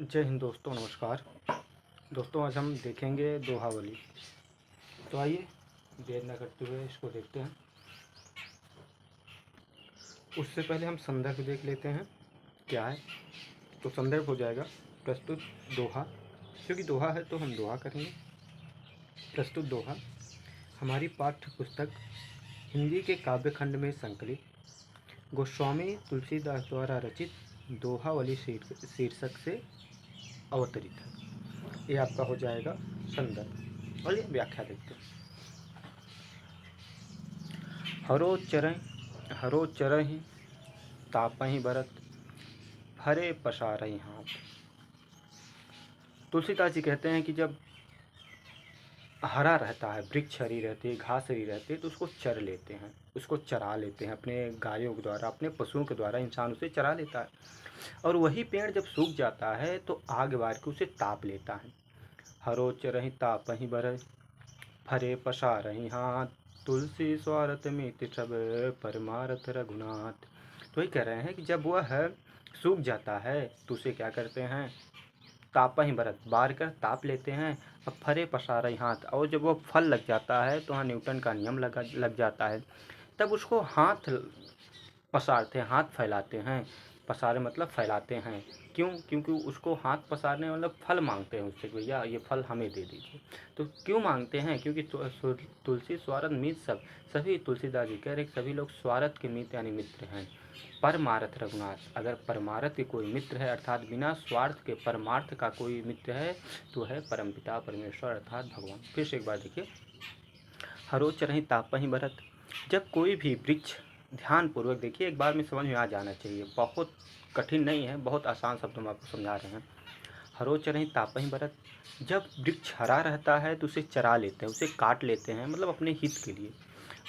जय हिंद दोस्तों, नमस्कार दोस्तों। आज हम देखेंगे दोहावली। तो आइए देर न करते हुए इसको देखते हैं। उससे पहले हम संदर्भ देख लेते हैं क्या है। तो संदर्भ हो जाएगा प्रस्तुत दोहा, क्योंकि दोहा है तो हम दोहा करेंगे। प्रस्तुत दोहा हमारी पाठ्य पुस्तक हिंदी के काव्य खंड में संकलित गोस्वामी तुलसीदास द्वारा रचित दोहावली शीर्षक से अवतरित है। ये आपका हो जाएगा संदर्भ। और ये व्याख्या देखते हैं। हरो चरहि तापहि बरत, हरे पसारहि हाथ। तुलसीदास जी कहते हैं कि जब हरा रहता है, वृक्ष हरी रहती है, घास हरी रहती है, तो उसको चर लेते हैं, उसको चरा लेते हैं अपने गायों के द्वारा, अपने पशुओं के द्वारा इंसान उसे चरा लेता है। और वही पेड़ जब सूख जाता है तो आग बार के उसे ताप लेता है। हरो चरहि तापहि बरत, हरे पसारहि हाथ, तुलसी स्वार्थ मिति सब परमारथ रघुनाथ। तो ये कह रहे हैं कि जब वह सूख जाता है तो उसे क्या करते हैं, तापहि बरत, बार कर ताप लेते हैं। अब फरे पसारहि हाथ, और जब वो फल लग जाता है तो वहाँ न्यूटन का नियम लग जाता है, तब उसको हाथ पसारते हैं, हाथ फैलाते हैं। पसारे मतलब फैलाते हैं। क्यों? क्योंकि उसको हाथ पसारने मतलब फल मांगते हैं उससे, भैया ये फल हमें दे दीजिए। तो क्यों मांगते हैं? क्योंकि तुलसी स्वार्थ मित सभी तुलसीदास जी कह रहे सभी लोग स्वार्थ के मित्र यानी मित्र हैं। परमार्थ रघुनाथ, अगर परमार्थ के कोई मित्र है अर्थात बिना स्वार्थ के परमार्थ का कोई मित्र है तो है परमपिता परमेश्वर अर्थात भगवान। फिर से एक बार देखिए, हरो चरहि तापहि बरत। जब कोई भी वृक्ष, ध्यानपूर्वक देखिए, एक बार में समझ में आ जाना चाहिए, बहुत कठिन नहीं है, बहुत आसान शब्दों में आपको समझा रहे हैं। हरो चरहि तापहि बरत, जब वृक्ष हरा रहता है तो उसे चरा लेते हैं, उसे काट लेते हैं, मतलब अपने हित के लिए।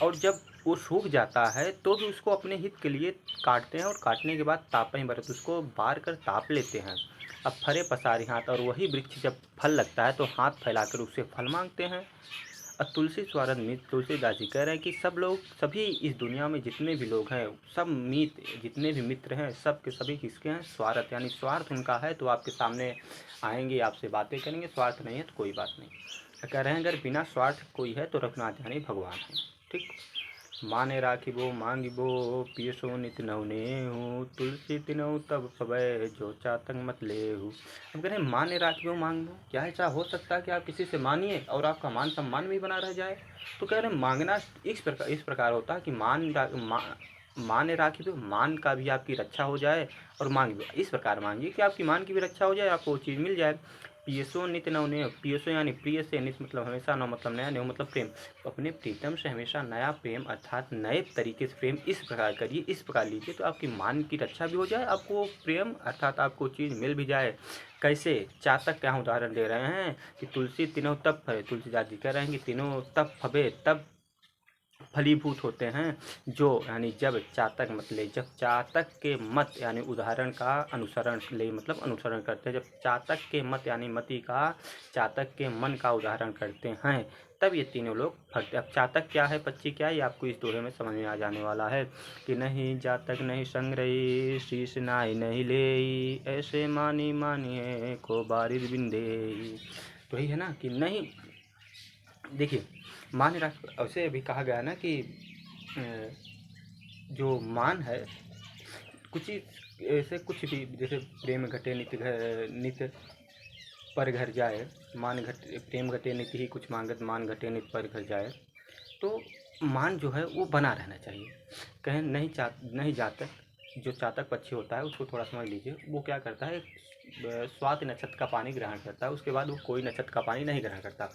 और जब वो सूख जाता है तो भी उसको अपने हित के लिए काटते हैं, और काटने के बाद तापहि बरत, उसको बार कर ताप लेते हैं। अब फरे पसारी हाथ, और वही वृक्ष जब फल लगता है तो हाथ फैलाकर उससे फल मांगते हैं। तुलसी स्वार्थ मित, तुलसीदास जी कह रहे हैं कि सब लोग, सभी इस दुनिया में जितने भी लोग हैं, सब मित, जितने भी मित्र हैं, सब के सभी किसके हैं? स्वार्थ, यानी स्वार्थ उनका है तो आपके सामने आएंगे, आपसे बातें करेंगे। स्वार्थ नहीं है तो कोई बात नहीं। कह रहे हैं अगर बिना स्वार्थ कोई है तो रघुनाथ यानी भगवान है। ठीक। माने राखिबो मांगिबो, पियसो नित नवनेहु, तुलसी तिनहु तब पवै, जो चातक मत लेहु। हम कह रहे हैं माने राखिबो मांगिबो, क्या ऐसा हो सकता है कि आप किसी से मानिए और आपका मान सम्मान भी बना रह जाए? तो कह रहे हैं मांगना इस प्रकार होता है कि माने राखिबो, मान का भी आपकी रक्षा हो जाए, और मांगिबो इस प्रकार मांगिए कि आपकी मान की भी रक्षा हो जाए, आपको वो चीज़ मिल जाए। पियसो नित नवने, पियसो यानी प्रिय से, नित मतलब हमेशा, नव मतलब नया, नव मतलब प्रेम। अपने प्रीतम से हमेशा नया प्रेम अर्थात नए तरीके से प्रेम इस प्रकार करिए, इस प्रकार लीजिए, तो आपकी मान की रक्षा भी हो जाए, आपको प्रेम अर्थात आपको चीज़ मिल भी जाए। कैसे? चातक क्या उदाहरण दे रहे हैं कि तुलसी तीनों तब फले, तुलसीदास जी कह रहे हैं कि तीनों तब फबे, तब फलीभूत होते हैं जो, यानी जब चातक मत ले, जब चातक के मत यानी उदाहरण का अनुसरण ले, मतलब अनुसरण करते हैं, जब चातक के मत यानी मति का, चातक के मन का उदाहरण करते हैं, तब ये तीनों लोग फलते। अब चातक क्या है, पक्षी क्या है, ये आपको इस दोहे में समझ में आ जाने वाला है कि नहीं जातक नहीं संग रही, शीश नाई नहीं ले, ऐसे मानी मानिए को बारिद बिंदे। तो यही है ना कि नहीं, देखिए मान रख, ऐसे भी कहा गया ना कि जो मान है, कुछ ही ऐसे, कुछ भी जैसे प्रेम घटे नित पर घर जाए, मान घट प्रेम घटे नित ही कुछ मांगत, मान घटे नित पर घर जाए। तो मान जो है वो बना रहना चाहिए। कहें नहीं जातक, जो चातक पक्षी होता है उसको थोड़ा समझ लीजिए, वो क्या करता है, स्वाति नक्षत्र का पानी ग्रहण करता है, उसके बाद वो कोई नक्षत्र का पानी नहीं ग्रहण करता।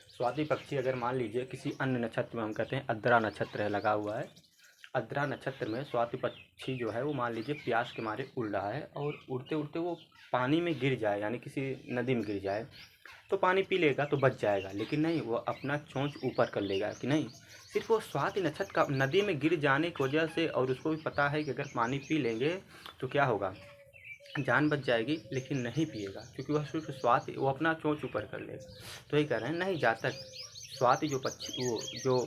स्वाति पक्षी अगर मान लीजिए किसी अन्य नक्षत्र में, हम कहते हैं अद्रा नक्षत्र है लगा हुआ है, अद्रा नक्षत्र में स्वाति पक्षी जो है वो मान लीजिए प्यास के मारे उड़ रहा है, और उड़ते उड़ते वो पानी में गिर जाए, यानी किसी नदी में गिर जाए, तो पानी पी लेगा तो बच जाएगा, लेकिन नहीं, वो अपना चोंच ऊपर कर लेगा कि नहीं। सिर्फ वो स्वाति नक्षत्र का नदी में गिर जाने की वजह से, और उसको भी पता है कि अगर पानी पी लेंगे तो क्या होगा, जान बच जाएगी, लेकिन नहीं पिएगा, क्योंकि वह सिर्फ स्वाति, वो अपना चोंच ऊपर कर लेगा। तो ये कह रहे हैं नहीं जातक, स्वाति जो पक्षी, वो जो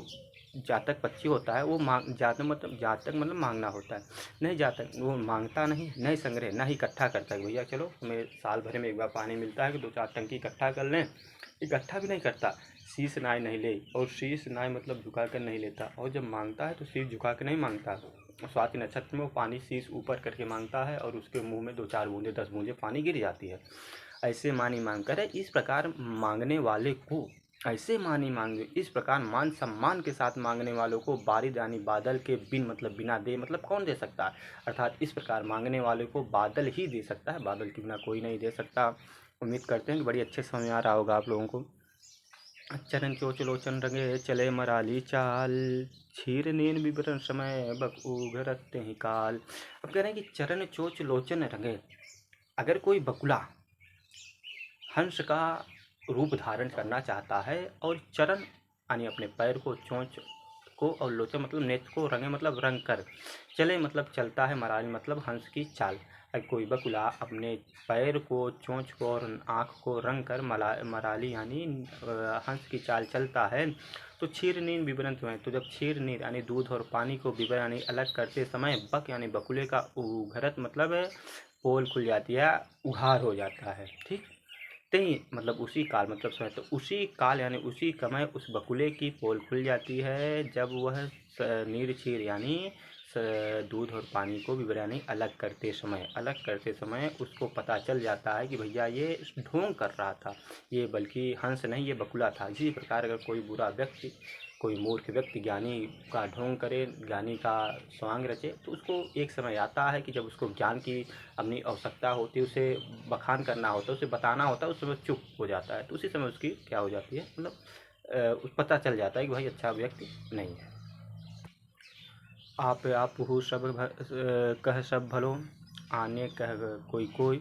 जातक पक्षी होता है वो जातक मतलब मांगना होता है, नहीं जातक वो मांगता नहीं, नहीं संग्रह ना ही इकट्ठा करता है। भैया चलो हमें साल भर में एक बार पानी मिलता है कि 2-4 टंकी इकट्ठा कर लें, इकट्ठा भी नहीं करता, शीश नाय नहीं ले, और शीश नाय मतलब झुका कर नहीं लेता, और जब मांगता है तो शीश झुका के नहीं मांगता। स्वाति नक्षत्र में वो पानी शीश ऊपर करके मांगता है और उसके मुंह में 2-4 बूंदे 10 बूंदे पानी गिर जाती है। ऐसे मानी मांग कर इस प्रकार मांगने वाले को, ऐसे मानी मांगे इस प्रकार मान सम्मान के साथ मांगने वालों को बारिश यानी बादल के बिन मतलब बिना दे मतलब कौन दे सकता है। अर्थात इस प्रकार मांगने वाले को बादल ही दे सकता है, बादल के बिना कोई नहीं दे सकता। उम्मीद करते हैं कि बड़ी अच्छे समझ में आ रहा होगा आप लोगों को। चरण चोच लोचन रंगे चले मराली चाल, क्षीर नीन विवरण समय बक उघरते ही काल। अब कह रहे हैं कि चरण चोच लोचन रंगे, अगर कोई बकुला हंस का रूप धारण करना चाहता है और चरण यानी अपने पैर को, चोंच को, और लोचन मतलब नेत्र को रंगे मतलब रंग कर, चले मतलब चलता है, मराली मतलब हंस की चाल। अगर कोई बकुला अपने पैर को, चोंच को और आँख को रंग कर मराली यानी हंस की चाल चलता है तो क्षीर नीर विवरण हुए। तो जब क्षीर नीर यानी दूध और पानी को विवरण यानी अलग करते समय बक यानी बकुले का उघरत मतलब पोल खुल जाती है, उघार हो जाता है। ठीक, नहीं मतलब उसी काल मतलब समय, तो उसी काल यानी उसी समय उस बकुले की पोल खुल जाती है जब वह नीर क्षीर यानी दूध और पानी को विवरण यानी अलग करते समय उसको पता चल जाता है कि भैया ये ढोंग कर रहा था, ये बल्कि हंस नहीं ये बकुला था। इसी प्रकार अगर कोई बुरा व्यक्ति, कोई मूर्ख व्यक्ति ज्ञानी का ढोंग करे, ज्ञानी का स्वांग रचे, तो उसको एक समय आता है कि जब उसको ज्ञान की अपनी आवश्यकता होती है, उसे बखान करना होता है, उसे बताना होता है, उस समय चुप हो जाता है। तो उसी समय उसकी क्या हो जाती है मतलब पता चल जाता है कि भाई अच्छा व्यक्ति नहीं है। आप हु सब कह सब भलो, आने कह कोई कोई।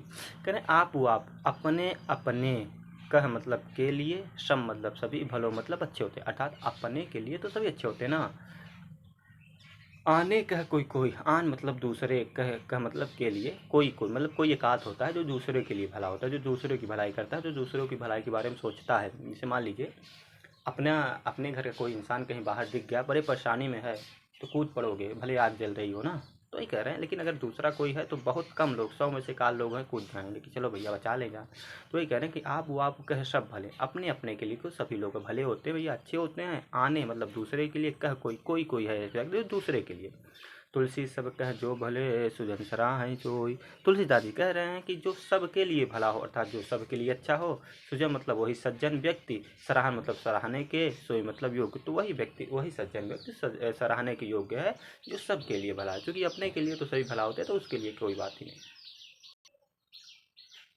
कह रहे आप अपने अपने, कह मतलब के लिए, सब मतलब सभी, भलो मतलब अच्छे होते हैं। अर्थात अपने के लिए तो सभी अच्छे होते हैं ना। आने कह कोई कोई, आन मतलब दूसरे, कह मतलब के लिए, कोई कोई मतलब कोई एकाध होता है जो दूसरे के लिए भला होता है, जो दूसरे की भलाई करता है, जो दूसरों की भलाई के बारे में सोचता है। जैसे मान लीजिए अपने घर का कोई इंसान कहीं बाहर दिख गया, बड़े परेशानी में है, तो कूद पड़ोगे, भले आग जल रही हो ना, तो ही कह रहे हैं। लेकिन अगर दूसरा कोई है तो बहुत कम लोग, 100 में से 1 लोग हैं कूद जाएंगे कि चलो भैया बचा लेगा। तो वही कह रहे हैं कि आप कह सब भले, अपने अपने के लिए तो सभी लोग भले होते हैं भैया, अच्छे होते हैं। आने मतलब दूसरे के लिए, कह कोई है ऐसे दूसरे के लिए। तुलसी सब कह जो भले, सुजन सराहै जोई। तुलसीदास जी कह रहे हैं कि जो सबके लिए भला हो, अर्थात जो सबके लिए अच्छा हो। सुजन मतलब वही सज्जन व्यक्ति, सराहन मतलब सराहने के, सोई मतलब योग्य, तो वही व्यक्ति, वही सज्जन व्यक्ति सराहने के योग्य है जो सबके लिए भला है। क्योंकि अपने के लिए तो सभी भला होते हैं, तो उसके लिए कोई बात ही नहीं।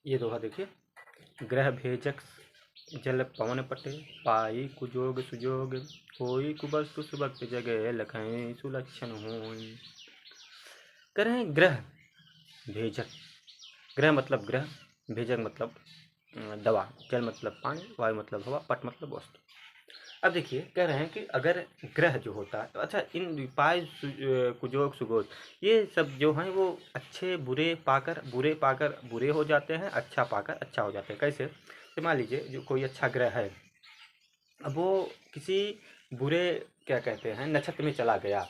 ये दोहा देखिए, ग्रह भेजक जल पवन पटे, पाई कुजोग सुजोग, होई कुबस्तु सुभक्त जगह, लखई सुलक्षण होई। कह रहे हैं ग्रह भेजक, ग्रह मतलब ग्रह, भेजक मतलब दवा, जल मतलब पानी, वायु मतलब हवा, पट मतलब वस्तु। अब देखिए कह रहे हैं कि अगर ग्रह जो होता है तो अच्छा, इन पाय कुजोग सुगोग, ये सब जो हैं वो अच्छे बुरे पाकर बुरे हो जाते हैं, अच्छा पाकर अच्छा हो जाते हैं। कैसे, तो मान लीजिए जो कोई अच्छा ग्रह है, अब वो किसी बुरे, क्या कहते हैं, नक्षत्र में चला गया,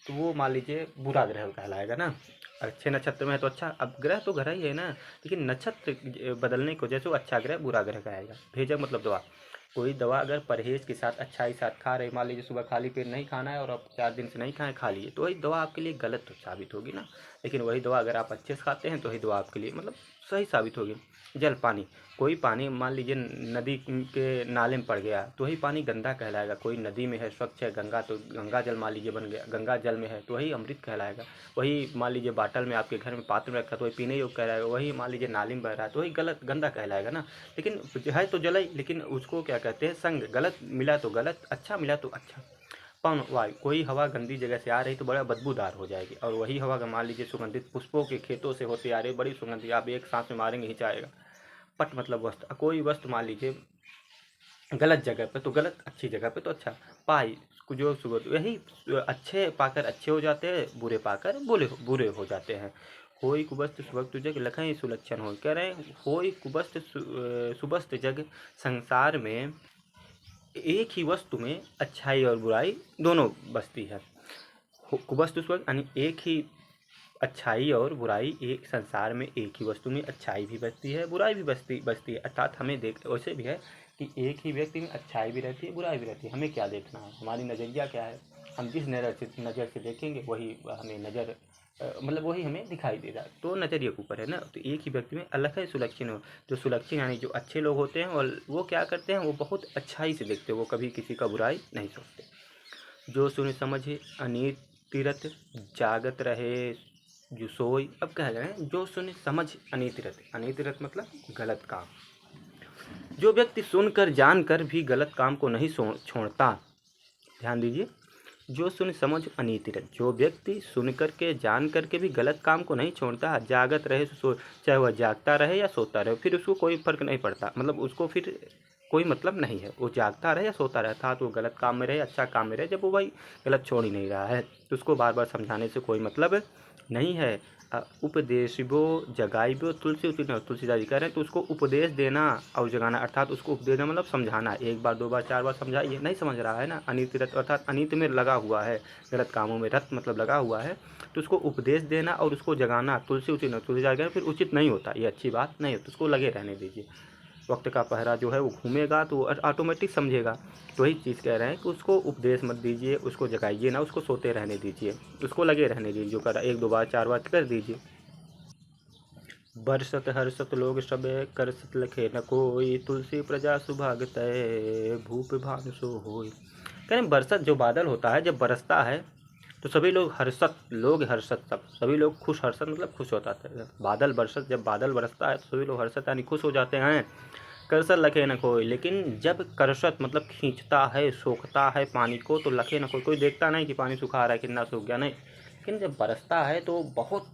तो वो मान लीजिए बुरा ग्रह कहलाएगा ना। अच्छे नक्षत्र में है तो अच्छा, अब ग्रह तो ग्रह ही है ना, लेकिन नक्षत्र बदलने की वजह से वो अच्छा ग्रह बुरा ग्रह कहेगा। भेजक मतलब दवा, कोई दवा अगर परहेज के साथ अच्छाई के साथ खा रहे, मान लीजिए सुबह खाली पेट नहीं खाना है और अब 4 दिन से नहीं खाएं, खा लिए, तो वही दवा आपके लिए गलत तो साबित होगी ना। लेकिन वही दवा अगर आप अच्छे से खाते हैं तो वही दवा आपके लिए मतलब सही साबित होगी। जल पानी, कोई पानी मान लीजिए नदी के नाले में पड़ गया तो वही पानी गंदा कहलाएगा। कोई नदी में है, स्वच्छ है गंगा, तो गंगा जल मान लीजिए बन गया, गंगा जल में है तो वही अमृत कहलाएगा। वही मान लीजिए बाटल में आपके घर में पात्र में रखा तो वही पीने योग्य कहलाएगा। वही मान लीजिए नाली में बह रहा है तो वही गलत गंदा कहलाएगा ना। लेकिन है तो जल ही, लेकिन उसको क्या कहते हैं संग, गलत मिला तो गलत, अच्छा मिला तो अच्छा। पवन वायु, कोई हवा गंदी जगह से आ रही तो बड़ा बदबूदार हो जाएगी, और वही हवा अगर मान लीजिए सुगंधित पुष्पों के खेतों से होते आ रही, बड़ी सुगंधित, आप एक सांस में मारेंगे हिंचाएगा। पट मतलब वस्त्र, कोई वस्त्र मान लीजिए गलत जगह पे तो गलत, अच्छी जगह पे तो अच्छा। पाई जो सुगत, यही अच्छे पाकर अच्छे हो जाते हैं, बुरे पाकर बुरे हो जाते हैं। होई कुबस्त सुभक्त जग, लखई सुलक्षण हो। कह रहे हैं होई कुबस्त सुबस्त जग, संसार में एक ही वस्तु में अच्छाई और बुराई दोनों बसती है। वस्तु स्वर्ग यानी एक ही अच्छाई और बुराई, एक संसार में एक ही वस्तु में अच्छाई भी बसती है, बुराई भी बसती है। अर्थात हमें देख वैसे भी है कि एक ही व्यक्ति में अच्छाई भी रहती है, बुराई भी रहती है। हमें क्या देखना है, हमारी नज़रिया क्या है, हम जिस नज़र से देखेंगे वही हमें नज़र मतलब वही हमें दिखाई देगा। तो नज़रिए के ऊपर है ना। तो एक ही व्यक्ति में अलग है सुलक्षण हो, जो सुलक्षण यानी जो अच्छे लोग होते हैं और वो क्या करते हैं, वो बहुत अच्छाई से देखते हैं, वो कभी किसी का बुराई नहीं सोचते। जो सुन समझ अनीत तीरथ जागत रहे जो सोई। अब कह रहे हैं जो सुन समझ अनीत तीरथ मतलब गलत काम। जो व्यक्ति सुनकर जानकर भी गलत काम को नहीं छोड़ता, ध्यान दीजिए, जो सुन समझ अनीतिरत, जो व्यक्ति सुन करके जान करके भी गलत काम को नहीं छोड़ता, जागत रहे सो, चाहे वह जागता रहे या सोता रहे, फिर उसको कोई फर्क नहीं पड़ता, मतलब उसको फिर कोई मतलब नहीं है, वो जागता रहे या सोता रहे, था तो गलत काम में रहे अच्छा काम में रहे, जब वो भाई गलत छोड़ ही नहीं रहा है तो उसको बार बार समझाने से कोई मतलब नहीं है। उपदेशबो जगाइबो तुलसी तुलसीदास जी कह रहे हैं, तो उसको उपदेश देना और जगाना, अर्थात उसको उपदेश देना मतलब समझाना, एक बार दो बार चार बार समझाइए, नहीं समझ रहा है ना, अनित रत अर्थात अनित में लगा हुआ है, गलत कामों में, रत मतलब लगा हुआ है, तो उसको उपदेश देना और उसको जगाना, तुलसीदास फिर उचित नहीं होता, ये अच्छी बात नहीं होती, उसको लगे रहने दीजिए। वक्त का पहरा जो है वो घूमेगा तो ऑटोमेटिक समझेगा। तो वही चीज़ कह रहे हैं कि उसको उपदेश मत दीजिए, उसको जगाइए ना, उसको सोते रहने दीजिए, उसको लगे रहने दीजिए, जो कर एक दो बार चार बार कर दीजिए। बरसत हर्षत लोग सब करसत लखे न कोई, तुलसी प्रजा सुभाग तय भूप भानु सो होय। कह रहे बरसत जो बादल होता है जब बरसता है तो सभी लोग हर्षत, लोग हर्षत, सब सभी लोग खुश, हर्षत मतलब खुश होता है। बादल बरसत, जब बादल बरसता है तो सभी लोग हर्षत यानी खुश हो जाते हैं। करसत लखे न कोई, लेकिन जब करसत मतलब खींचता है, सोखता है पानी को, तो लखे न कोई, कोई देखता नहीं कि पानी सुखा रहा है, कितना सूख गया, नहीं, लेकिन जब बरसता है तो बहुत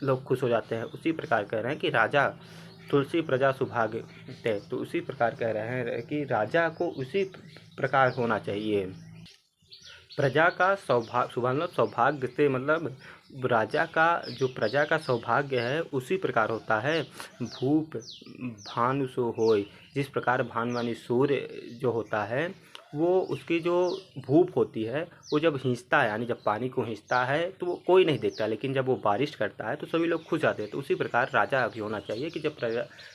लोग खुश हो जाते हैं। उसी प्रकार कह रहे हैं कि राजा तुलसी प्रजा सुभाग तय, तो उसी प्रकार कह रहे हैं कि राजा को उसी प्रकार होना चाहिए। प्रजा का सौभाग्य सौभाग्य से मतलब राजा का जो प्रजा का सौभाग्य है उसी प्रकार होता है। भूप भानु सो होय, जिस प्रकार भानुमानी सूर्य जो होता है वो उसकी जो भूप होती है वो जब खींचता है यानी जब पानी को खींचता है तो वो कोई नहीं देखता, लेकिन जब वो बारिश करता है तो सभी लोग खुश आते हैं। तो उसी प्रकार राजा भी होना चाहिए कि जब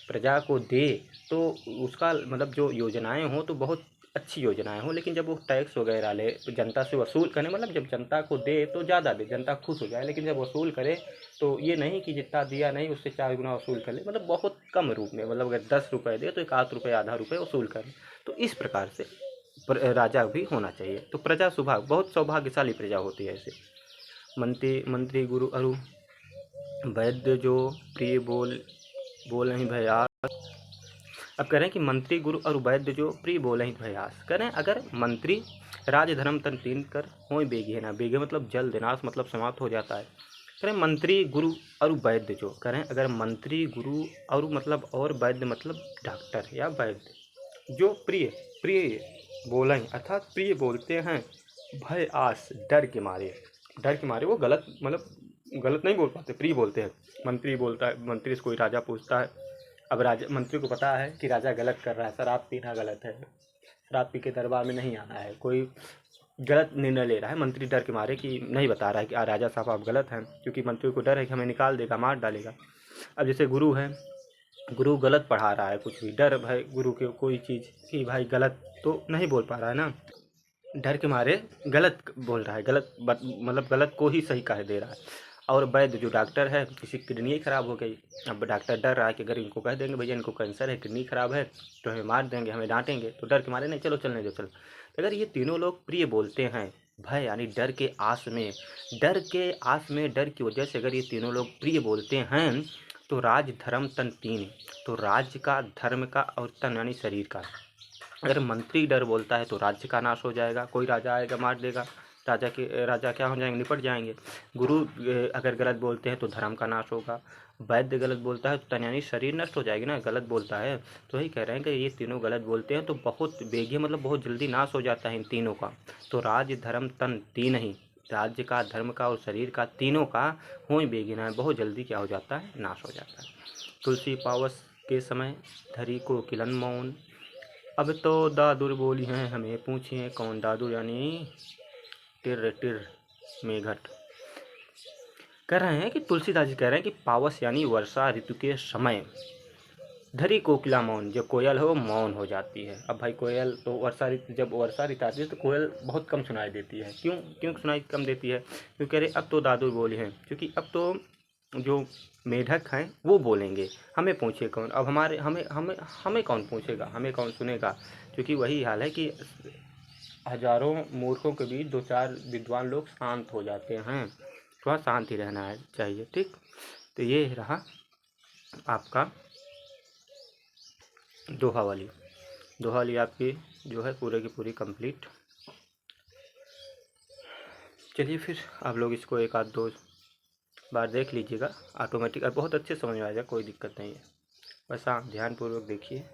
प्रजा को दे तो उसका मतलब जो योजनाएं हों तो बहुत अच्छी योजनाएं हों, लेकिन जब वो टैक्स वगैरह ले तो जनता से वसूल करे, मतलब जब जनता को दे तो ज़्यादा दे, जनता खुश हो जाए, लेकिन जब वसूल करे तो ये नहीं कि जितना दिया नहीं उससे 4 गुना वसूल कर ले, मतलब बहुत कम रूप में, मतलब अगर 10 रुपये दे तो 1 आध रुपये आधा रुपये वसूल करे। तो इस प्रकार से राजा भी होना चाहिए। तो प्रजा सुभाग बहुत सौभाग्यशाली प्रजा होती है ऐसे। मंत्री गुरु अरु वैद्य जो प्रिय बोल नहीं भया। अब कह रहे हैं कि मंत्री गुरु और वैद्य जो प्रिय बोले ही भयास। कह रहे हैं अगर मंत्री राज धर्म तन तीन कर हो बेगे ना, बेगे मतलब जल्द, नाश मतलब समाप्त हो जाता है। कह रहे हैं मंत्री गुरु और वैद्य जो, कह रहे हैं अगर मंत्री गुरु और मतलब और वैद्य मतलब डॉक्टर या वैद्य जो प्रिय प्रिय बोलें अर्थात प्रिय बोलते हैं, भय आस डर के मारे वो गलत मतलब गलत नहीं बोल पाते, प्रिय बोलते हैं। मंत्री बोलता है, मंत्री से कोई राजा पूछता है, अब राजा मंत्री को पता है कि राजा गलत कर रहा है, शराब पीना गलत है, शराब पी के दरबार में नहीं आना है, कोई गलत निर्णय ले रहा है, मंत्री डर के मारे कि नहीं बता रहा है कि राजा साहब आप गलत हैं, क्योंकि मंत्री को डर है कि हमें निकाल देगा, मार डालेगा। अब जैसे गुरु है, गुरु गलत पढ़ा रहा है, कुछ भी डर भाई गुरु के कोई चीज़ कि भाई गलत तो नहीं बोल पा रहा है ना, डर के मारे गलत बोल रहा है, गलत मतलब गलत को ही सही कह दे रहा है। और वैद्य जो डॉक्टर है, किसी की किडनी खराब हो गई, अब डॉक्टर डर रहा है कि अगर इनको कह देंगे भैया इनको कैंसर है, किडनी खराब है, तो हमें मार देंगे, हमें डांटेंगे, तो डर के मारे नहीं, चलो चलने दो चलो। अगर ये तीनों लोग प्रिय बोलते हैं, भय यानी डर के आस में, डर की वजह से अगर ये तीनों लोग प्रिय बोलते हैं तो राज धर्म तन तीन, तो राज्य का, धर्म का और तन यानी शरीर का। अगर मंत्री डर बोलता है तो राज्य का नाश हो जाएगा, कोई राजा आएगा मार देगा, राजा क्या हो जाएंगे, निपट जाएंगे। गुरु अगर गलत बोलते हैं तो धर्म का नाश होगा। वैद्य गलत बोलता है तो तन यानी शरीर नष्ट हो जाएगी ना, गलत बोलता है। तो वही कह रहे हैं कि ये तीनों गलत बोलते हैं तो बहुत बेगी मतलब बहुत जल्दी नाश हो जाता है इन तीनों का। तो राज्य धर्म तन तीन ही, राज्य का, धर्म का और शरीर का, तीनों का हो ही बेगिना है, बहुत जल्दी क्या हो जाता है, नाश हो जाता है। तुलसी पावस के समय धरी को किलन मौन, अब तो दादुर बोली हैं हमें पूछिए कौन दादुर, यानी टिर टिर मेघट। कह रहे हैं कि तुलसीदास जी कह रहे हैं कि पावस यानी वर्षा ऋतु के समय धरी कोकिला मौन, जो कोयल हो मौन हो जाती है। अब भाई कोयल तो वर्षा ऋतु, जब वर्षा ऋतु आती है तो कोयल बहुत कम सुनाई देती है। क्यों क्यों सुनाई कम देती है? क्योंकि कह रहे अब तो दादुर बोले हैं, क्योंकि अब तो जो मेढक हैं वो बोलेंगे, हमें पूछे कौन। अब हमारे हमें हमें हमें कौन पूछेगा, हमें कौन सुनेगा? क्योंकि वही हाल है कि हजारों मूर्खों के बीच दो चार विद्वान लोग शांत हो जाते हैं। थोड़ा शांति रहना है चाहिए, ठीक। तो ये रहा आपका दोहावली। दोहावली आपकी जो है पूरे की पूरी कंप्लीट। चलिए फिर आप लोग इसको एक आध दो बार देख लीजिएगा, ऑटोमेटिक और बहुत अच्छे समझ में आ जाएगा, कोई दिक्कत नहीं है। बस हाँ ध्यानपूर्वक देखिए।